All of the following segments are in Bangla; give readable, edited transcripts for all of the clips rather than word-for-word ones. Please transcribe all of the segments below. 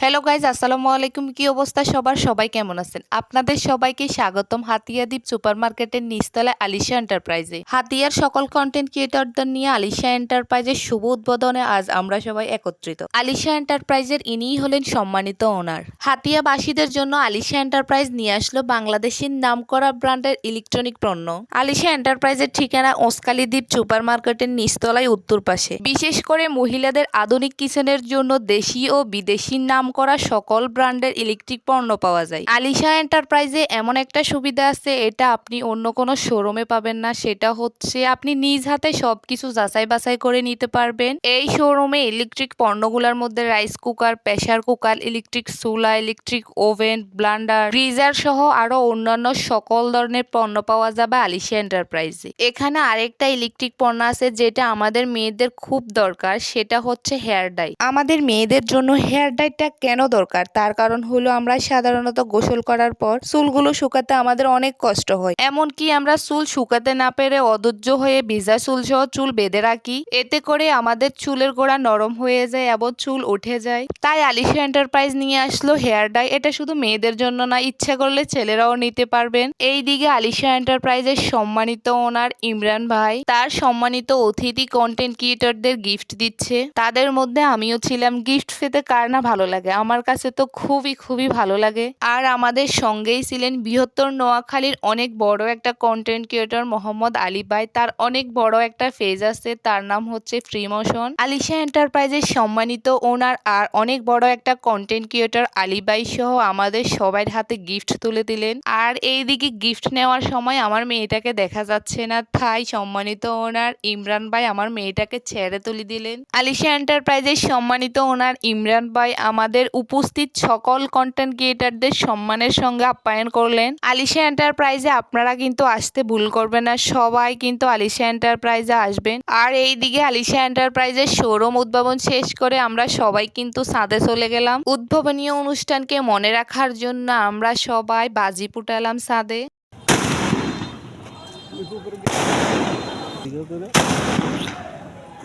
হ্যালো গাইজ, আসসালামু আলাইকুম। কি অবস্থা সবার? সবাই কেমন আছেন? আপনাদের সবাইকে স্বাগতম হাতিয়াদ্বীপ সুপার মার্কেটের নিচতলায় আলিশা এন্টারপ্রাইজে। হাতিয়ার সকল কন্টেন্ট ক্রিয়েটরদের নিয়ে আলিশা এন্টারপ্রাইজের শুভ উদ্বোধনে আজ আমরা সবাই একত্রিত। আলিশা এন্টারপ্রাইজের ইনিই হলেন সম্মানিত ওনার। হাতিয়াবাসীদের জন্য আলিশা এন্টারপ্রাইজ নিয়ে আসলো বাংলাদেশের নামকরা ব্র্যান্ডের ইলেকট্রনিক পণ্য। আলিশা এন্টারপ্রাইজের ঠিকানা ওসকালিদ্বীপ সুপার মার্কেটের নিচতলায় উত্তর পাশে। বিশেষ করে মহিলাদের আধুনিক কিচেনের জন্য দেশি ও বিদেশি নাম করা সকল ব্র্যান্ডের ইলেকট্রিক পণ্য পাওয়া যায়। আলিশা এন্টারপ্রাইজে এমন একটা সুবিধা আছে, এটা আপনি অন্য কোনো শোরুমে পাবেন না। সেটা হচ্ছে আপনি নিজ হাতে সবকিছু যাচাই বাছাই করে নিতে পারবেন। এই শোরুমে ইলেকট্রিক পণ্যগুলোর মধ্যে rice cooker, pressure cooker, electric চুলা, ইলেকট্রিক ওভেন, ব্লান্ডার, ফ্রিজার সহ আরো অন্যান্য সকল ধরনের পণ্য পাওয়া যাবে আলিশা এন্টারপ্রাইজে। এখানে আরেকটা ইলেকট্রিক পণ্য আছে যেটা আমাদের মেয়েদের খুব দরকার, সেটা হচ্ছে হেয়ার ডাই। আমাদের মেয়েদের জন্য হেয়ার ডাইটা কেন দরকার, তার কারণ হলো আমরা সাধারণত গোসল করার পর চুলগুলো শুকাতে আমাদের অনেক কষ্ট হয়। এমনকি আমরা চুল শুকাতে না পেরে অধৈর্য হয়ে ভিজা চুল সহ চুল বেঁধে রাখি। এতে করে আমাদের চুলের গোড়া নরম হয়ে যায় এবং চুল উঠে যায়। তাই আলিশা এন্টারপ্রাইজ নিয়ে আসলো হেয়ার ডাই। এটা শুধু মেয়েদের জন্য না, ইচ্ছা করলে ছেলেরাও নিতে পারবেন। এইদিকে আলিশা এন্টারপ্রাইজের সম্মানিত ওনার ইমরান ভাই তার সম্মানিত অতিথি কন্টেন্ট ক্রিয়েটরদের গিফট দিচ্ছে। তাদের মধ্যে আমিও ছিলাম। গিফট পেতে কার না ভালো লাগে? আমার কাছে তো খুবই খুবই ভালো লাগে। আর আমাদের সঙ্গেই ছিলেন বৃহত্তর নোয়াখালীর অনেক বড় একটা কন্টেন্ট ক্রিয়েটর মোহাম্মদ আলী ভাই। তার অনেক বড় একটা পেজ আছে, তার নাম হচ্ছে ফ্রি মোশন। আলিশা এন্টারপ্রাইজের সম্মানিত ওনার আর অনেক বড় একটা কন্টেন্ট ক্রিয়েটর আলী ভাই সহ আমাদের সবার হাতে গিফট তুলে দিলেন। আর এইদিকে গিফট নেওয়ার সময় আমার মেয়েটাকে দেখা যাচ্ছে না, তাই সম্মানিত ওনার ইমরান ভাই আমার মেয়েটাকে ছেড়ে তুলে দিলেন। আলিশা এন্টারপ্রাইজের সম্মানিত ওনার ইমরান ভাই আমাদের উপস্থিত সকল কন্টেন্ট ক্রিয়েটরদের সম্মানের সঙ্গে আপ্যায়ন করলেন। আলিশা এন্টারপ্রাইজে আপনারা কিন্তু আসতে ভুল করবেন না, সবাই কিন্তু আলিশা এন্টারপ্রাইজে আসবেন। আর এইদিকে আলিশা এন্টারপ্রাইজের শোরুম উদ্ভাবন শেষ করে আমরা সবাই কিন্তু ছাদে চলে গেলাম। উদ্ভাবনীয় অনুষ্ঠানকে মনে রাখার জন্য আমরা সবাই বাজি ফুটালাম ছাদে।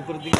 উপরের দিকে